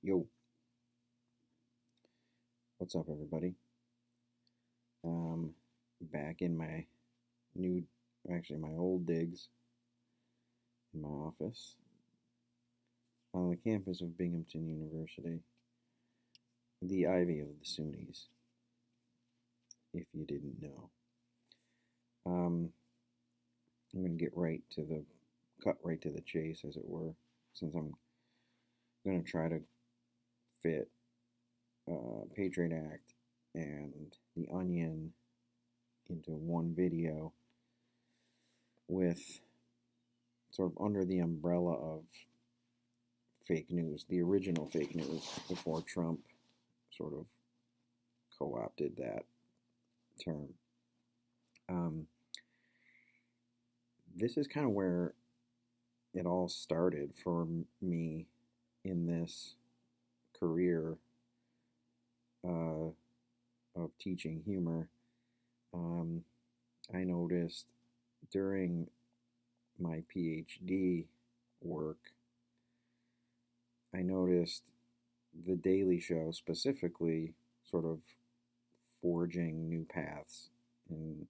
Yo, what's up, everybody? Back in my new, actually my old digs in my office on the campus of Binghamton University, the Ivy of the SUNYs, if you didn't know. Um, I'm gonna get cut right to the chase, as it were, since I'm gonna try to fit Patriot Act and the Onion into one video with sort of under the umbrella of fake news, the original fake news before Trump sort of co-opted that term. Um, this is kind of where it all started for me in this career uh, of teaching humor. Um, I noticed during my PhD work, I noticed The Daily Show specifically sort of forging new paths um,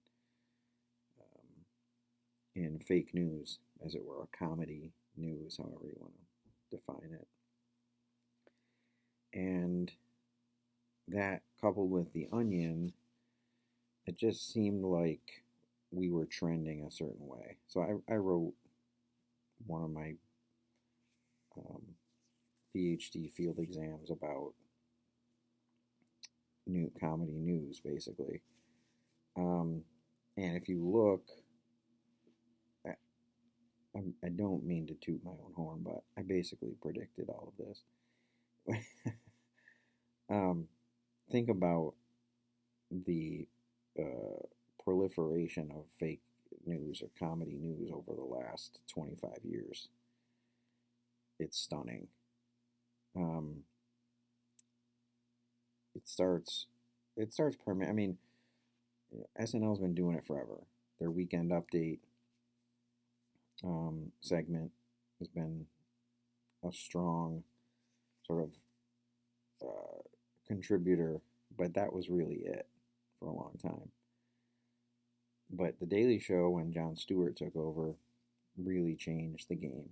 in fake news, as it were, comedy news, however you want to define it. And that coupled with The Onion, it just seemed like we were trending a certain way. So I wrote one of my um, PhD field exams about new comedy news, basically. Um, and if you look, I, I don't mean to toot my own horn, but I basically predicted all of this. Think about the uh, proliferation of fake news or comedy news over the last 25 years. It's stunning. Um, it starts permanent. I mean, SNL's been doing it forever. Their Weekend Update segment has been a strong sort of contributor, but that was really it for a long time. But The Daily Show, when Jon Stewart took over, really changed the game.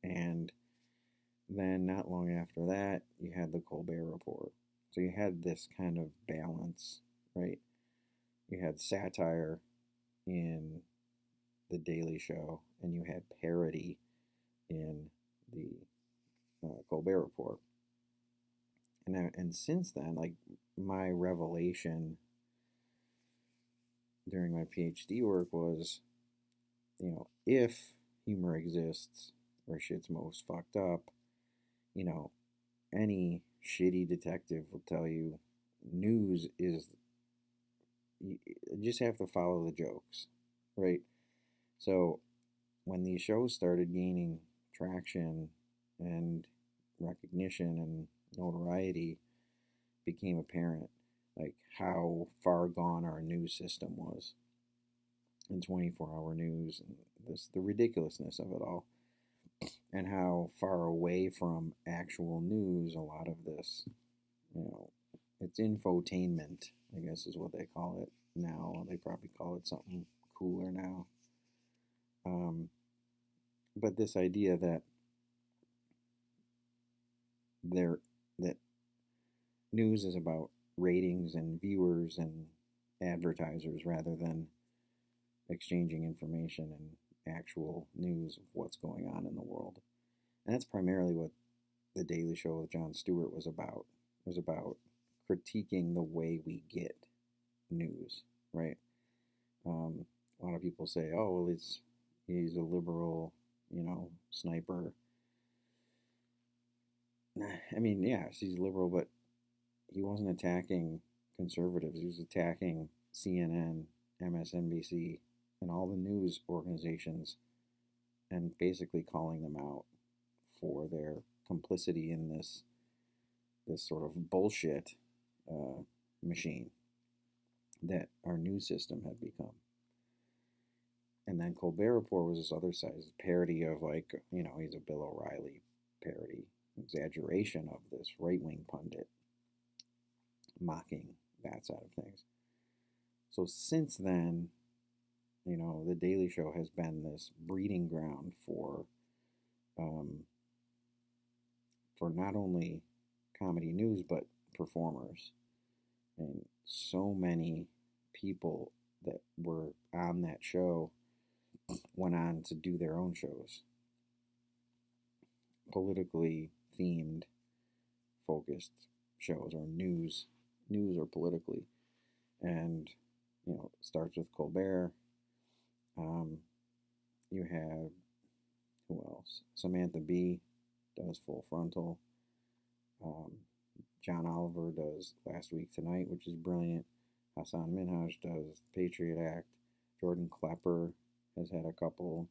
And then, not long after that, you had the Colbert Report. So you had this kind of balance, right? You had satire in The Daily Show, and you had parody in the Colbert Report. And since then, like, my revelation during my PhD work was, if humor exists where shit's most fucked up, you know, any shitty detective will tell you news is, you just have to follow the jokes, right? So when these shows started gaining traction and recognition and notoriety, became apparent like how far gone our news system was in 24-hour news, and the ridiculousness of it all, and how far away from actual news a lot of this, you know, it's infotainment, I guess is what they call it now. They probably call it something cooler now. But this idea that there that news is about ratings and viewers and advertisers rather than exchanging information and actual news of what's going on in the world. And that's primarily what The Daily Show with Jon Stewart was about. It was about critiquing the way we get news, right? A lot of people say, "Oh, well, he's a liberal, sniper." I mean, yes, he's liberal, but he wasn't attacking conservatives. He was attacking CNN, MSNBC, and all the news organizations, and basically calling them out for their complicity in this sort of bullshit uh, machine that our news system had become. And then Colbert Report was this other side, this parody of, like, he's a Bill O'Reilly parody. exaggeration of this right wing pundit mocking that side of things. So since then, the Daily Show has been this breeding ground um, for not only comedy news but performers, and so many people that were on that show went on to do their own shows, politically themed, focused shows, or news or politically, and it starts with Colbert. Um, you have, who else? Samantha Bee does Full Frontal. Um, John Oliver does Last Week Tonight, which is brilliant. Hassan Minhaj does Patriot Act. Jordan Klepper has had a couple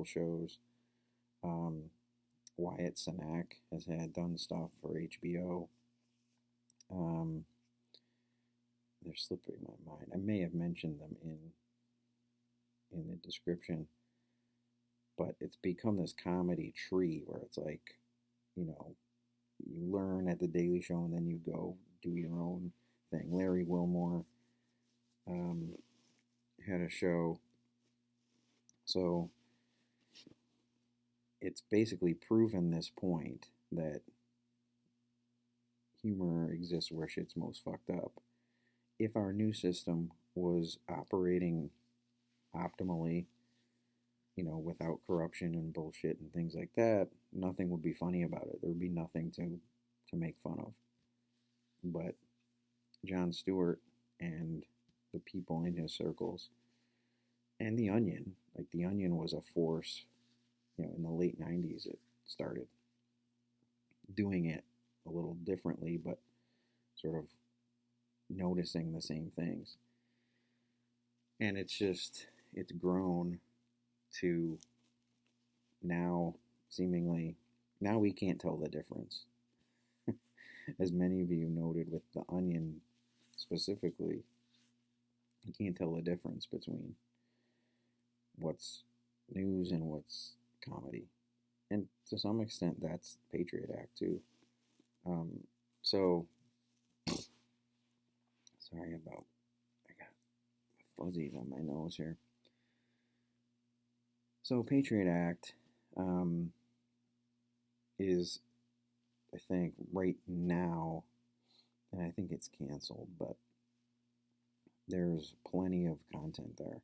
shows. Um, Wyatt Cenac has done stuff for HBO. They're slipping my mind. I may have mentioned them in the description, but it's become this comedy tree where it's like, you learn at the Daily Show and then you go do your own thing. Larry Wilmore um, had a show. So it's basically proven this point that humor exists where shit's most fucked up. If our news system was operating optimally, without corruption and bullshit and things like that, nothing would be funny about it. There would be nothing to make fun of. But Jon Stewart and the people in his circles, and The Onion, like The Onion was a force, in the late 90s it started doing it a little differently, but sort of noticing the same things. And it's grown to now, seemingly, now we can't tell the difference. As many of you noted with The Onion specifically, you can't tell the difference between what's news and what's comedy. And to some extent, that's Patriot Act too. So, sorry about, I got fuzzies on my nose here. So, Patriot Act is, I think, right now, and I think it's canceled, but there's plenty of content there.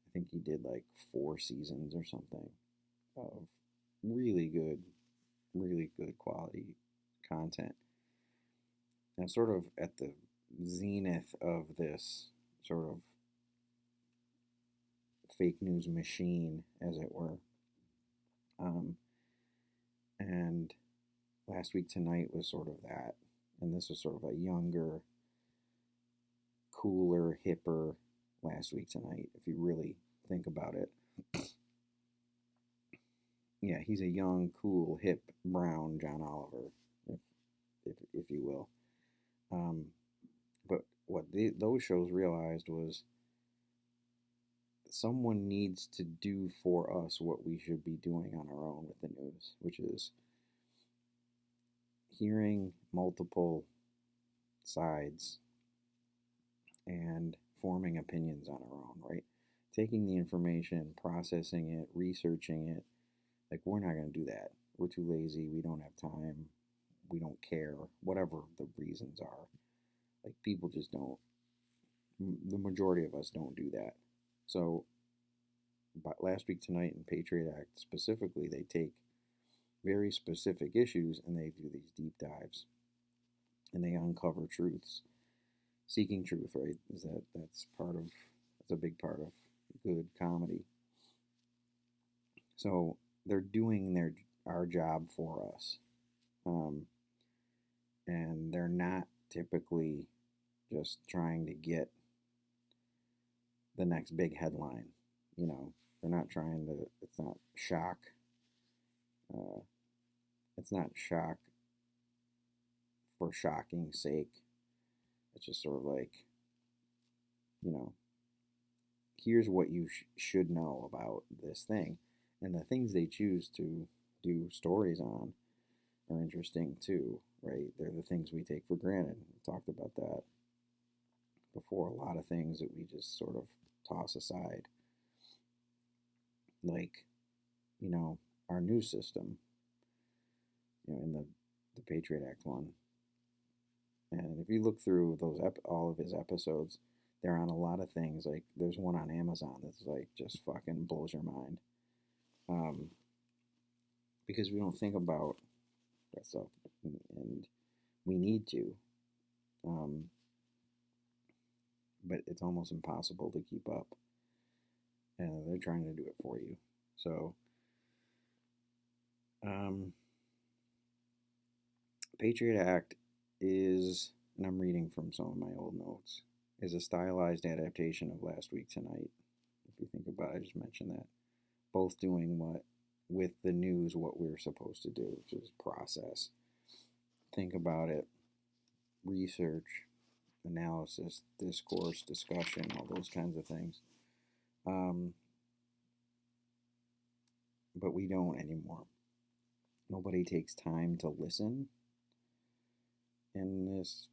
I think he did like 4 seasons or something of really good quality content. And sort of at the zenith of this sort of fake news machine, as it were. And Last Week Tonight was sort of that. And this was sort of a younger, cooler, hipper Last Week Tonight, if you really think about it. Yeah, he's a young, cool, hip, brown John Oliver, if you will. But what those shows realized was someone needs to do for us what we should be doing on our own with the news, which is hearing multiple sides and forming opinions on our own, right? Taking the information, processing it, researching it. Like, we're not going to do that. We're too lazy. We don't have time. We don't care. Whatever the reasons are. Like, people just don't. The majority of us don't do that. So, but Last Week Tonight and Patriot Act specifically, they take very specific issues and they do these deep dives. And they uncover truths. Seeking truth, right? That's a big part of good comedy. So they're doing our job for us, and they're not typically just trying to get the next big headline. They're not trying to. It's not shock. It's not shock for shocking's sake. It's just sort of like, here's what you should know about this thing. And the things they choose to do stories on are interesting too, right? They're the things we take for granted. We talked about that before. A lot of things that we just sort of toss aside, like, you know, our news system, in the Patriot Act one. And if you look through all of his episodes, they're on a lot of things. Like there's one on Amazon that's like just fucking blows your mind, um, because we don't think about that stuff, and we need to. Um, but it's almost impossible to keep up. And they're trying to do it for you. So, Patriot Act is, and I'm reading from some of my old notes, is a stylized adaptation of Last Week Tonight. If you think about it, I just mentioned that. Both doing with the news, what we're supposed to do, which is process. Think about it, research, analysis, discourse, discussion, all those kinds of things. But we don't anymore. Nobody takes time to listen in this,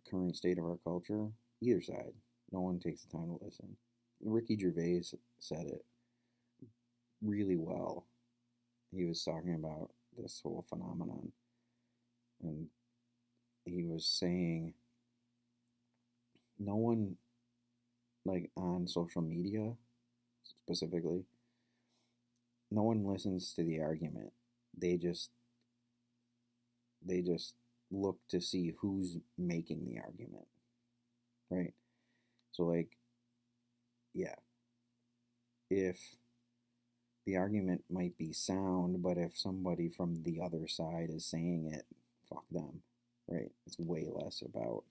current state of our culture. Either side. No one takes the time to listen. Ricky Gervais said it really well. He was talking about this whole phenomenon. And he was saying no one, like on social media specifically, no one listens to the argument. They just look to see who's making the argument, right? So like, yeah, if the argument might be sound, but if somebody from the other side is saying it, fuck them, right? It's way less about,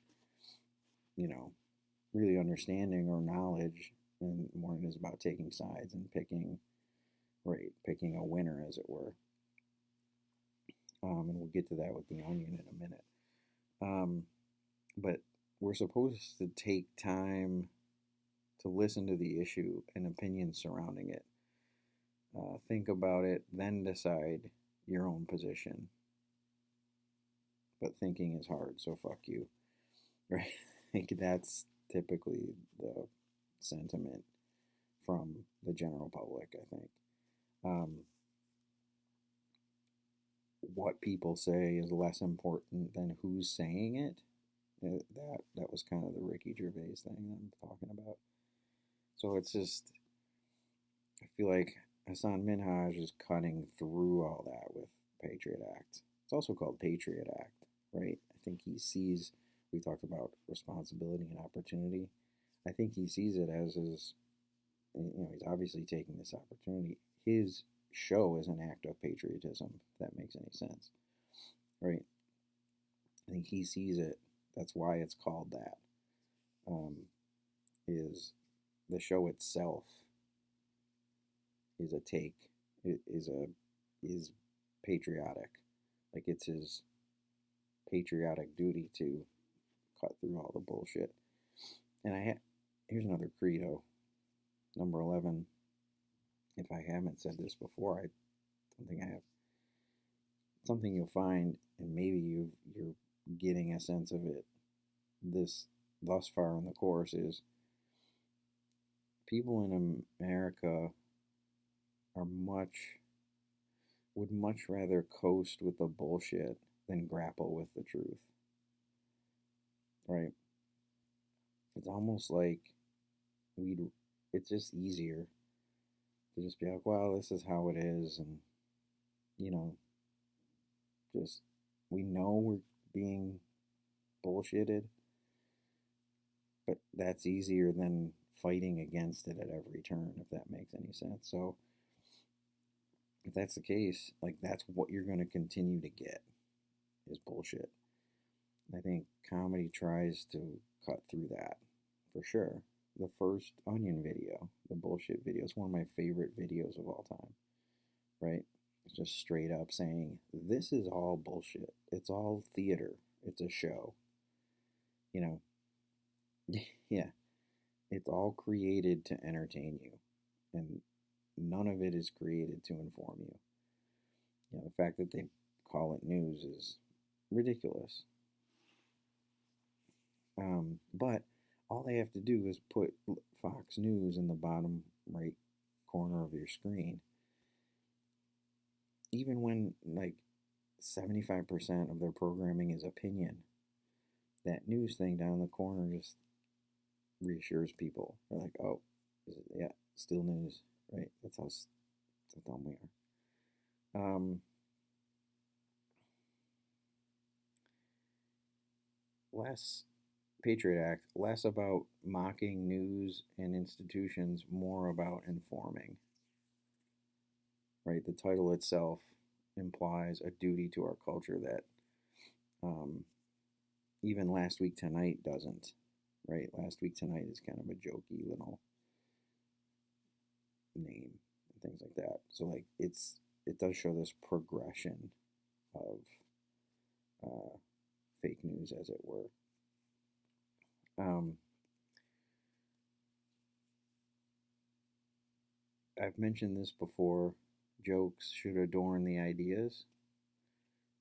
really understanding or knowledge, and more it is about taking sides and picking a winner, as it were. And we'll get to that with the onion in a minute. But we're supposed to take time to listen to the issue and opinions surrounding it. Think about it, then decide your own position. But thinking is hard, so fuck you. Right? I think that's typically the sentiment from the general public, I think. What people say is less important than who's saying it. That was kind of the Ricky Gervais thing I'm talking about. So it's just, I feel like Hassan Minhaj is cutting through all that with Patriot Act. It's also called Patriot Act, right? I think he sees, we talked about responsibility and opportunity. I think he sees it as his, he's obviously taking this opportunity. His show is an act of patriotism, if that makes any sense, right? I think he sees it. That's why it's called that. Is the show itself is a take, is patriotic, like it's his patriotic duty to cut through all the bullshit. And here's another credo, number 11. If I haven't said this before, I don't think I have. Something you'll find, and maybe you're getting a sense of it thus far in the course, is people in America would much rather coast with the bullshit than grapple with the truth. Right? It's almost like it's just easier to just be like, well, this is how it is, and just we know we're being bullshitted, but that's easier than fighting against it at every turn, if that makes any sense. So if that's the case, like that's what you're going to continue to get is bullshit. I think comedy tries to cut through that for sure. The first Onion video, the bullshit video, is one of my favorite videos of all time, right? It's just straight up saying, this is all bullshit. It's all theater. It's a show. Yeah. It's all created to entertain you. And none of it is created to inform you. The fact that they call it news is ridiculous. But all they have to do is put Fox News in the bottom right corner of your screen. Even when like 75% of their programming is opinion, that news thing down in the corner just reassures people. They're like, oh, yeah, still news, right? That's how dumb we are. Less Patriot Act, less about mocking news and institutions, more about informing. Right, the title itself implies a duty to our culture that um, even Last Week Tonight doesn't. Right, Last Week Tonight is kind of a jokey little name and things like that. So like it does show this progression of uh, fake news, as it were. Um, I've mentioned this before. Jokes should adorn the ideas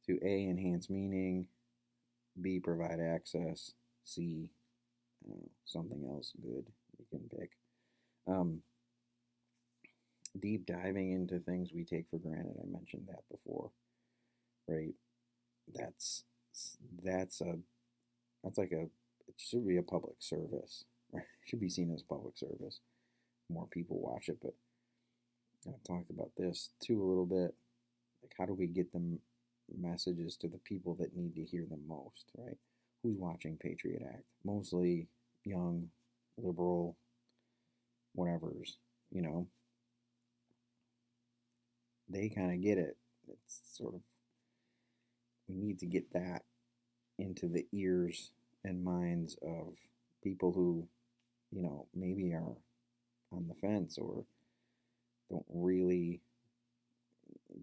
to A, enhance meaning, B, provide access, C, something else good you can pick. Um, Deep diving into things we take for granted. I mentioned that before, right? That's that's a that's like a it should be a public service, right? It should be seen as public service. More people watch it, but I've talked about this too a little bit. Like, how do we get the messages to the people that need to hear them most, right? Who's watching Patriot Act? Mostly young, liberal, whatever's, you know. They kind of get it. It's sort of, we need to get that into the ears and minds of people who, maybe are on the fence or don't really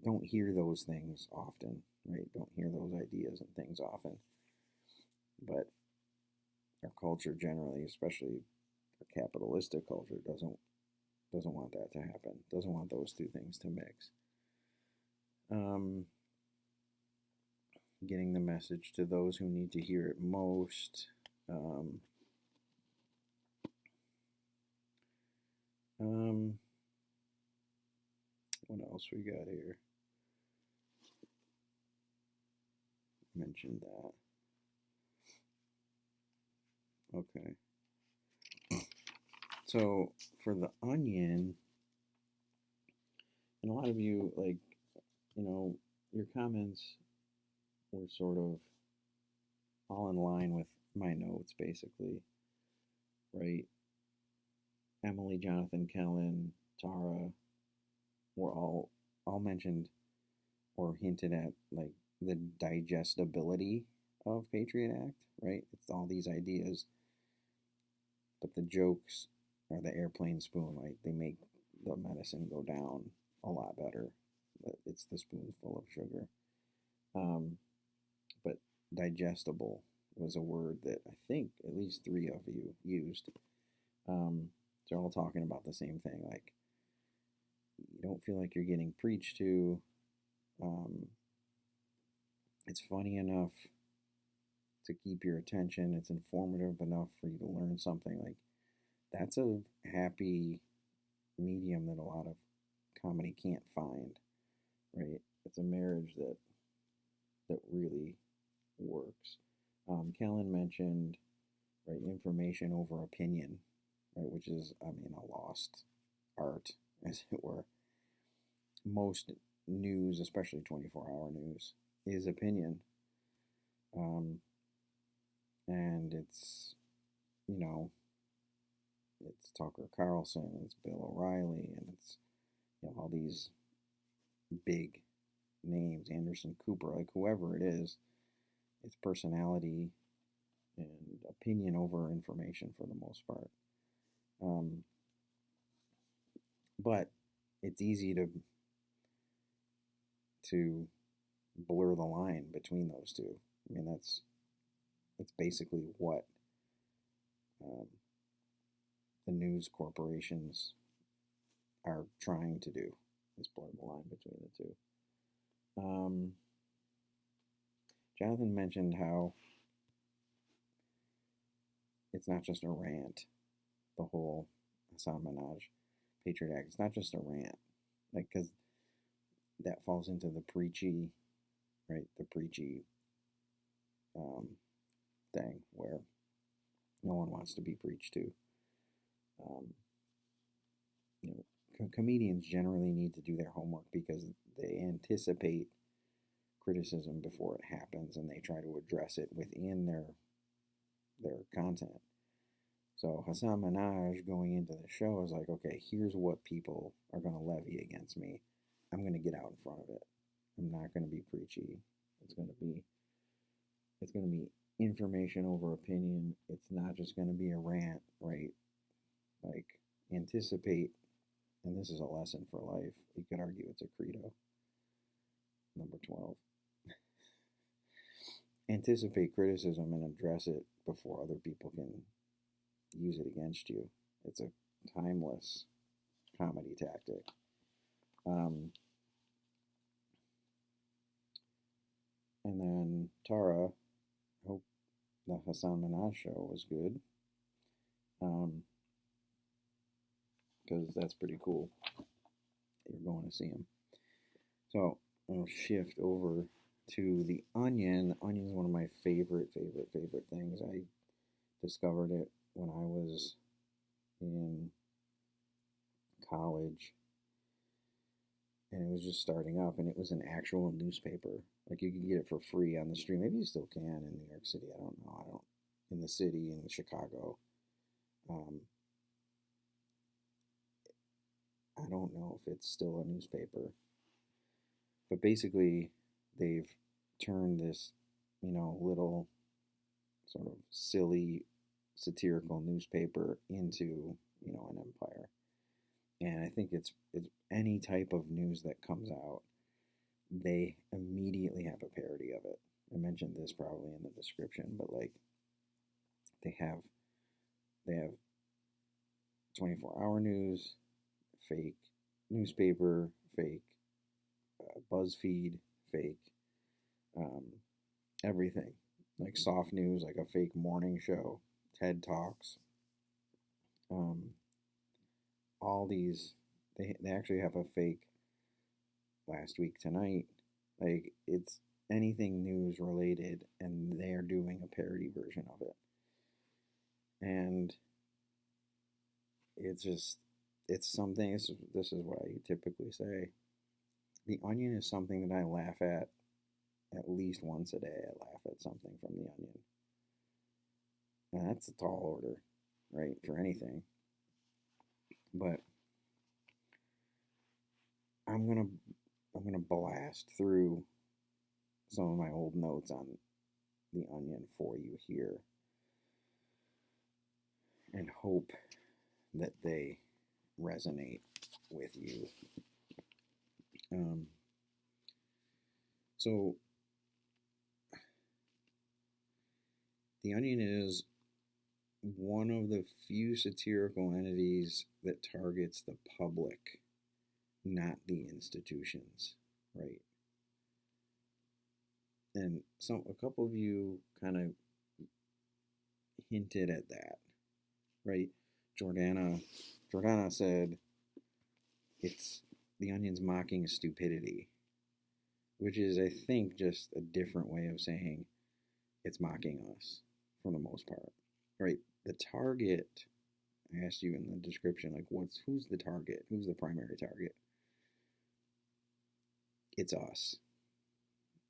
don't hear those things often, right? Don't hear those ideas and things often. But our culture generally, especially our capitalistic culture, doesn't want that to happen. Doesn't want those two things to mix. Um, Getting the message to those who need to hear it most. Um, um, what else we got here? Mentioned that. Okay. So for the onion, and a lot of you your comments were sort of all in line with my notes, basically, right? Emily, Jonathan, Kellen, Tara were all mentioned or hinted at like the digestibility of Patriot Act, right? It's all these ideas, but the jokes are the airplane spoon, right? They make the medicine go down a lot better. It's the spoonful of sugar. But digestible was a word that I think at least three of you used. They're all talking about the same thing. Like, you don't feel like you're getting preached to. Um, it's funny enough to keep your attention. It's informative enough for you to learn something. Like, that's a happy medium that a lot of comedy can't find, right? It's a marriage that really works. Kellen mentioned, right, information over opinion, right, which is, I mean, a lost art, as it were. Most news, especially 24-hour news, is opinion. Um, and you know, it's Tucker Carlson, it's Bill O'Reilly, and it's, all these big names, Anderson Cooper, like whoever it is, it's personality and opinion over information for the most part. Um, but it's easy to blur the line between those two. I mean, that's basically what um, the news corporations are trying to do, is blur the line between the two. Um, Jonathan mentioned how it's not just a rant, the whole Hassan Minaj Patriot Act. It's not just a rant, like, because that falls into the preachy, right? The preachy um, thing where no one wants to be preached to. Um, comedians generally need to do their homework because they anticipate criticism before it happens and they try to address it within their content. So Hassan Minaj going into the show is like, okay, here's what people are going to levy against me. I'm going to get out in front of it. I'm not going to be preachy. It's going to be it's going to be information over opinion. It's not just going to be a rant, right? Like, anticipate, and this is a lesson for life. You could argue it's a credo. Number 12. Anticipate criticism and address it before other people can use it against you. It's a timeless comedy tactic. Um, and then Tara, I hope the Hassan Minaj show was good, because that's pretty cool. You're going to see him. So I'll shift over to The Onion. The Onion is one of my favorite things. I discovered it when I was in college, and it was just starting up, and it was an actual newspaper. Like, you could get it for free on the street. Maybe you still can in New York City. I don't know. I don't in the city in Chicago. I don't know if it's still a newspaper, but basically, they've turned this, little sort of silly satirical newspaper into, an empire. And I think it's any type of news that comes out, they immediately have a parody of it. I mentioned this probably in the description, but like, they have they have 24-hour news, fake newspaper, fake BuzzFeed, fake um, everything, like soft news, like a fake morning show, TED Talks, um, all these. They actually have a fake Last Week Tonight. Like, it's anything news related, and they're doing a parody version of it. And it's just, it's something, this is what I typically say. The Onion is something that I laugh at least once a day. I laugh at something from The Onion. And that's a tall order, right, for anything. But I'm gonna blast through some of my old notes on The Onion for you here, and hope that they resonate with you. So, The Onion is one of the few satirical entities that targets the public, not the institutions, right? And a couple of you kind of hinted at that, right? Jordana said it's The Onion's mocking stupidity, which is, I think, just a different way of saying it's mocking us for the most part, right? The target, I asked you in the description, like, who's the target? Who's the primary target? It's us.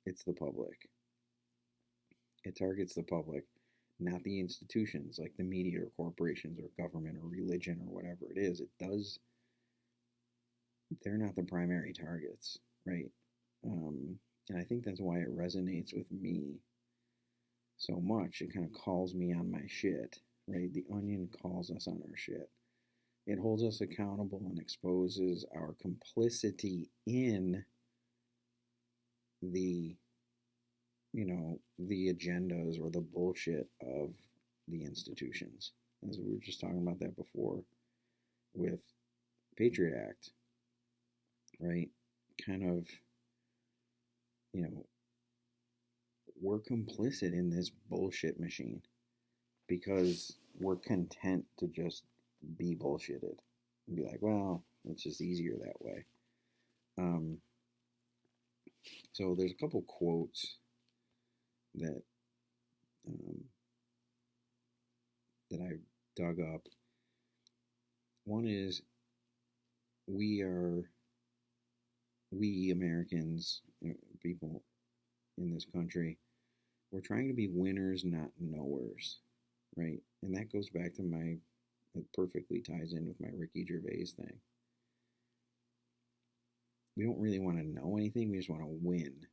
It's the public. It targets the public, not the institutions like the media or corporations or government or religion or whatever it is. They're not the primary targets, right? And I think that's why it resonates with me so much. It kind of calls me on my shit, right? The Onion calls us on our shit. It holds us accountable and exposes our complicity in the, the agendas or the bullshit of the institutions. As we were just talking about that before with Patriot Act, right? Kind of you know, we're complicit in this bullshit machine because we're content to just be bullshitted and be like, well, it's just easier that way. Um, so there's a couple quotes that um, that I dug up. One is, we are we Americans, people in this country, we're trying to be winners, not knowers, right? And that goes back to it perfectly ties in with my Ricky Gervais thing. We don't really want to know anything, we just want to win.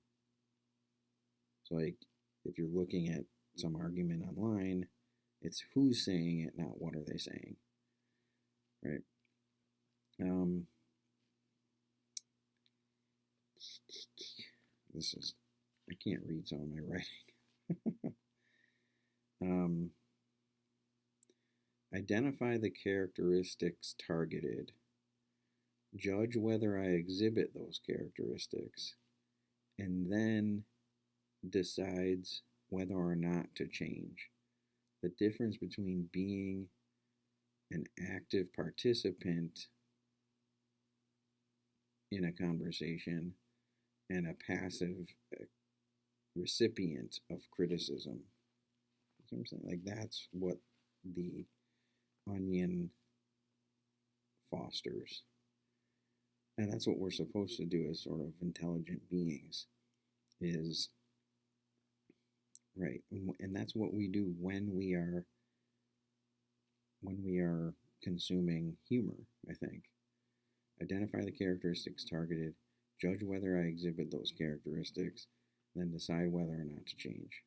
So, like, if you're looking at some argument online, it's who's saying it, not what are they saying, right? Um, this is, I can't read some of my writing. um, Identify the characteristics targeted. Judge whether I exhibit those characteristics, and then decides whether or not to change. The difference between being an active participant in a conversation and a passive recipient of criticism. You know what I'm saying? Like, that's what the Onion fosters. And that's what we're supposed to do as sort of intelligent beings, is right. And that's what we do when we are consuming humor, I think. Identify the characteristics targeted, judge whether I exhibit those characteristics, then decide whether or not to change.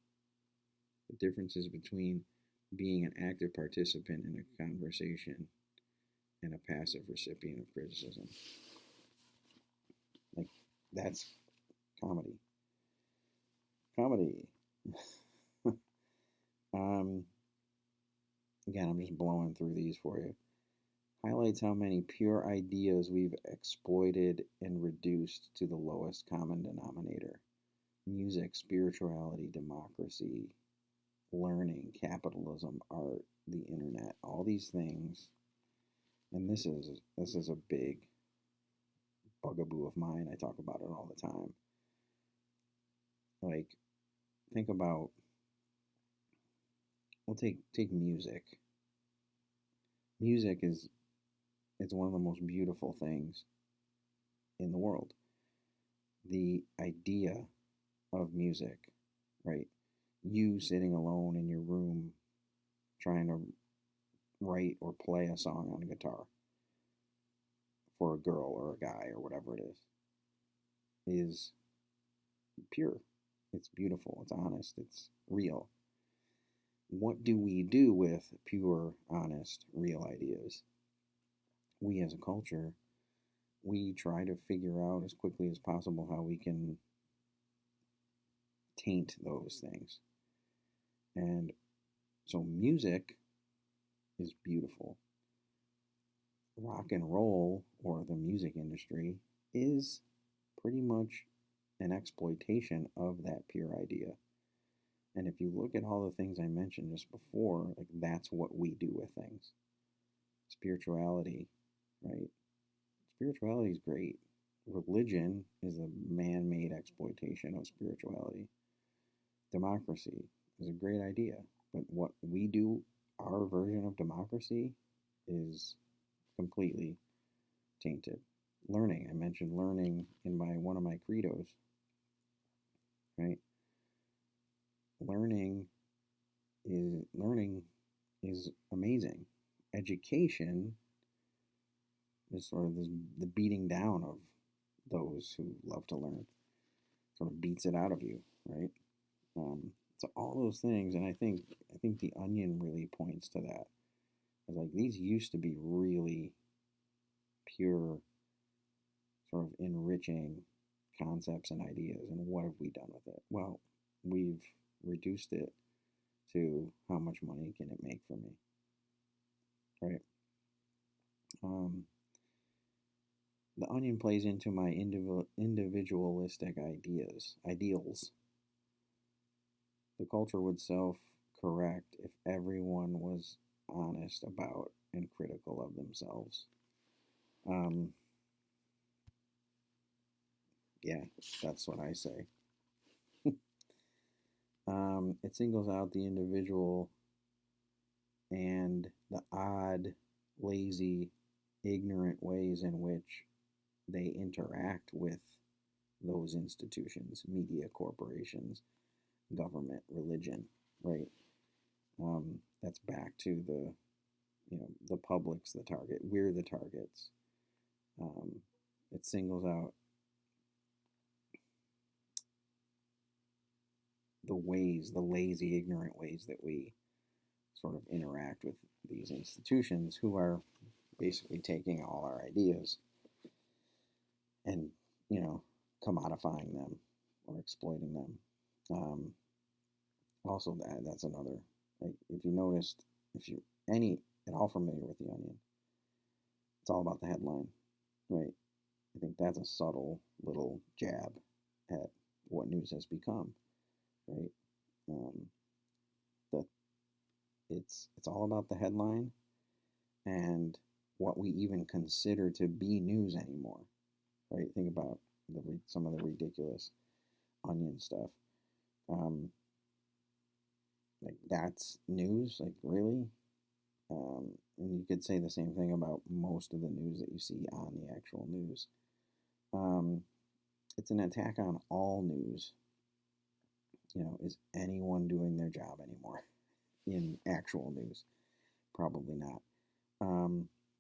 The differences between being an active participant in a conversation and a passive recipient of criticism. Like, that's comedy. Comedy. Again, I'm just blowing through these for you. Highlights how many pure ideas we've exploited and reduced to the lowest common denominator. Music, spirituality, democracy, learning, capitalism, art, the internet, all these things. And this is a big bugaboo of mine. I talk about it all the time. Like, think about, we'll take music. Music it's one of the most beautiful things in the world. The idea of music, right? You sitting alone in your room trying to write or play a song on a guitar for a girl or a guy or whatever it is pure. It's beautiful. It's honest. It's real. What do we do with pure, honest, real ideas? We as a culture, we try to figure out as quickly as possible how we can taint those things. And so music is beautiful. Rock and roll, or the music industry, is pretty much an exploitation of that pure idea. And if you look at all the things I mentioned just before, like, that's what we do with things. Spirituality, right? Spirituality is great. Religion is a man-made exploitation of spirituality. Democracy is a great idea, but what we do, our version of democracy, is completely tainted. Learning, I mentioned learning in one of my credos, right? Learning is amazing. Education is sort of the beating down of those who love to learn. Sort of beats it out of you, right? So all those things, and I think the Onion really points to that. It's like, these used to be really pure, sort of enriching concepts and ideas, and what have we done with it? Well, we've reduced it to how much money can it make for me, right? The Onion plays into my individualistic ideals. The culture would self correct if everyone was honest about and critical of themselves. Um, yeah, that's what I say. It singles out the individual and the odd, lazy, ignorant ways in which they interact with those institutions, media, corporations, government, religion, right? That's back to the public's the target. We're the targets. Um, it singles out the ways, the lazy, ignorant ways that we sort of interact with these institutions who are basically taking all our ideas and, you know, commodifying them or exploiting them. Also, that's another, like, if you noticed, if you're any at all familiar with The Onion, it's all about the headline, right? I think that's a subtle little jab at what news has become, right? Um, the it's all about the headline and what we even consider to be news anymore, right? Think about some of the ridiculous Onion stuff. Um, like that's news, like really. And you could say the same thing about most of the news that you see on the actual news. Um, it's an attack on all news. Is anyone doing their job anymore in actual news? Probably not.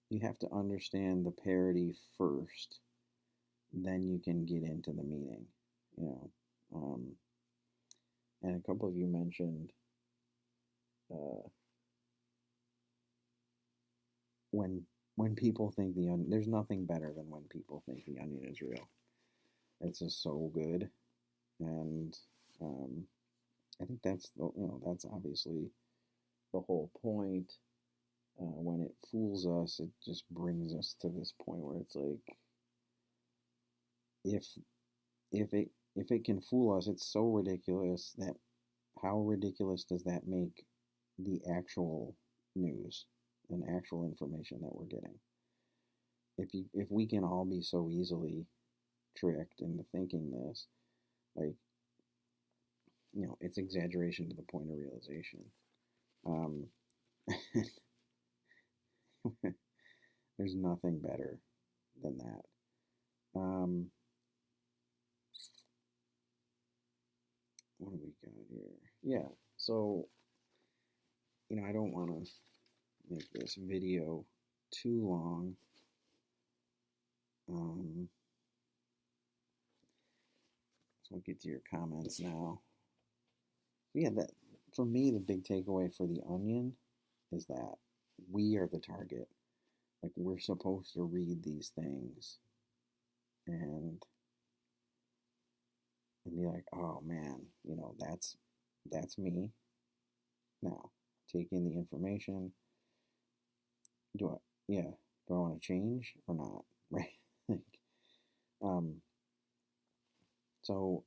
You have to understand the parody first, then you can get into the meaning. You know, and a couple of you mentioned uh, when people think the onion. There's nothing better than when people think the onion is real. It's just so good, and um, I think that's obviously the whole point. When it fools us, it just brings us to this point where it's like, if if it can fool us, it's so ridiculous that how ridiculous does that make the actual news and actual information that we're getting? If we can all be so easily tricked into thinking this, like it's exaggeration to the point of realization. Um, there's nothing better than that. Um, what do we got here? Yeah, so I don't want to make this video too long. So I'll get to your comments now. Yeah, that for me, the big takeaway for the onion is that we are the target. Like we're supposed to read these things and be like, oh man, that's me. Now, take in the information. Do I yeah, do I want to change or not? Right? like, um so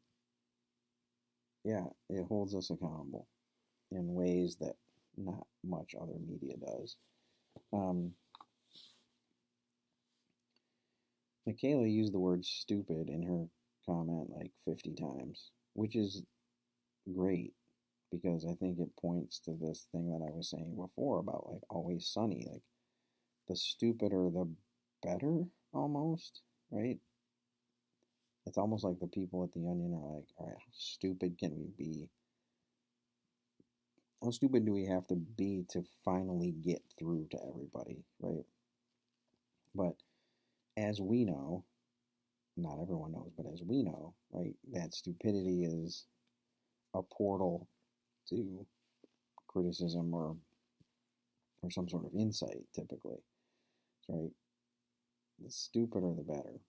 yeah, it holds us accountable in ways that not much other media does. Um, Michaela used the word stupid in her comment like 50 times, which is great because I think it points to this thing that I was saying before about like Always Sunny. Like the stupider, the better almost, right? It's almost like the people at the Onion are like, all right, how stupid can we be? How stupid do we have to be to finally get through to everybody, right? But as we know, not everyone knows, but as we know, right, that stupidity is a portal to criticism or some sort of insight, typically. Right? The stupider, the better.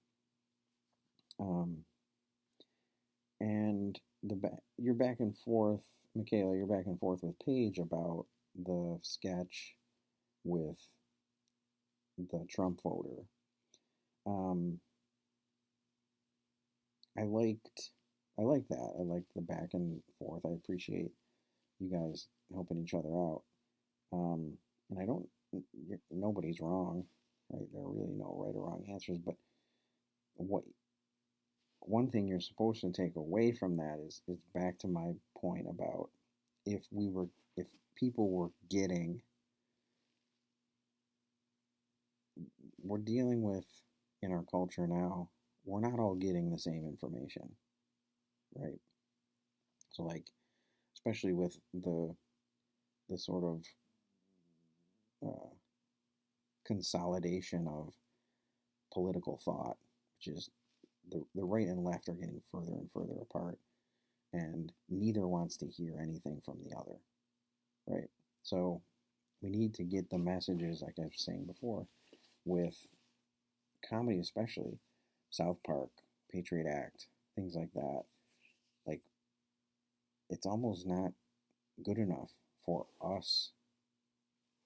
And you're back and forth, Michaela. You're back and forth with Paige about the sketch with the Trump voter. I liked I like that. I liked the back and forth. I appreciate you guys helping each other out. And I don't nobody's wrong, right? There are really no right or wrong answers, but what one thing you're supposed to take away from that is back to my point about if we were if people were getting we're dealing with in our culture now, we're not all getting the same information, right? So like especially with the sort of uh, consolidation of political thought, which is the right and left are getting further and further apart, and neither wants to hear anything from the other, right? So we need to get the messages, like I was saying before, with comedy, especially South Park, Patriot Act, things like that. Like, it's almost not good enough for us,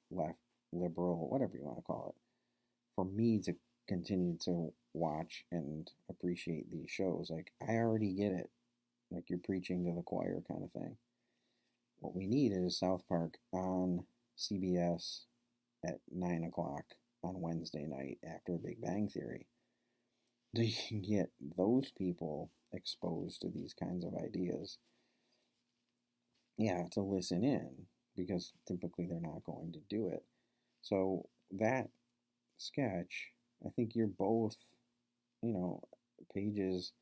left, liberal, whatever you want to call it, for me to continue to watch and appreciate these shows. Like, I already get it. Like, you're preaching to the choir kind of thing. What we need is South Park on CBS at 9 o'clock on Wednesday night after Big Bang Theory. So you can get those people exposed to these kinds of ideas. Yeah, to listen in, because typically they're not going to do it. So that sketch, I think you're both, you know, pages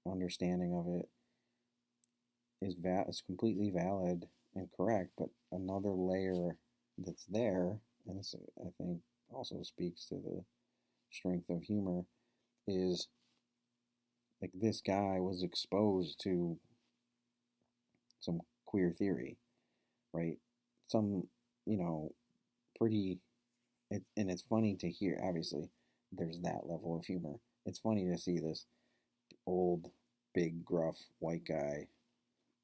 understanding of it is completely valid and correct, but another layer that's there, and this I think also speaks to the strength of humor, is like this guy was exposed to some queer theory, right? Some, you know, pretty, and it's funny to hear, obviously, there's that level of humor. It's funny to see this old, big, gruff white guy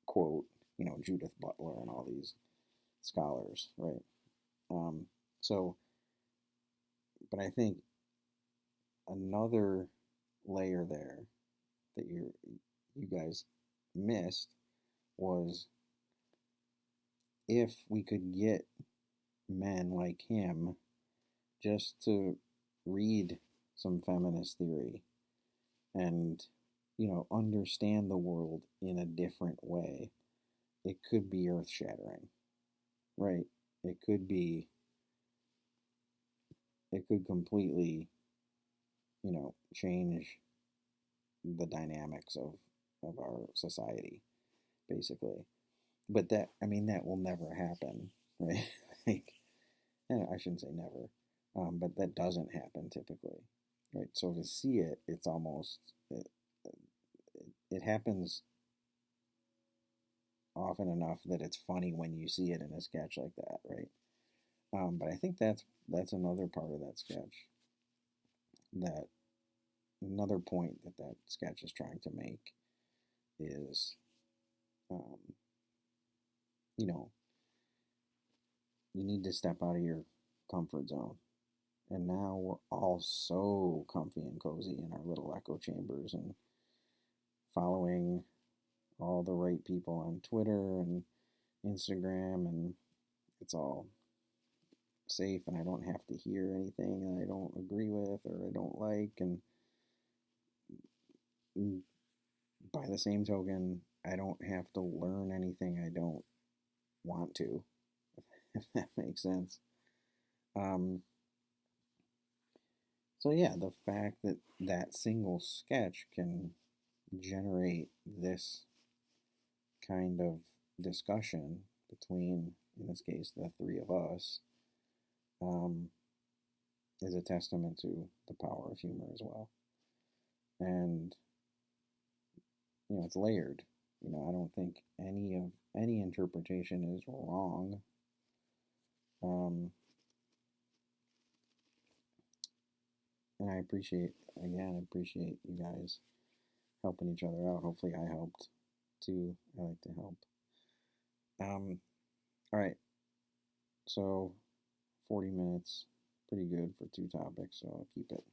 quote, you know, Judith Butler and all these scholars, right? Um, so, but I think another layer there that you guys missed was if we could get men like him just to read some feminist theory and, you know, understand the world in a different way, it could be earth shattering, right? It could be, it could completely, you know, change the dynamics of our society, basically. But that, I mean, that will never happen, right? Like, and I shouldn't say never, but that doesn't happen typically, right? So to see it, it's almost, it happens often enough that it's funny when you see it in a sketch like that, right? But I think that's another part of that sketch, that another point that that sketch is trying to make is, um, you know, you need to step out of your comfort zone. And now we're all so comfy and cozy in our little echo chambers and following all the right people on Twitter and Instagram, and it's all safe, and I don't have to hear anything that I don't agree with or I don't like. And by the same token, I don't have to learn anything I don't want to, if that makes sense. Um, so yeah, the fact that that single sketch can generate this kind of discussion between, in this case, the three of us, um, is a testament to the power of humor as well. And you know, it's layered. You know, I don't think any interpretation is wrong. Um, and I appreciate, again, I appreciate you guys helping each other out. Hopefully, I helped too. I like to help. All right. So, 40 minutes, pretty good for two topics. So I'll keep it.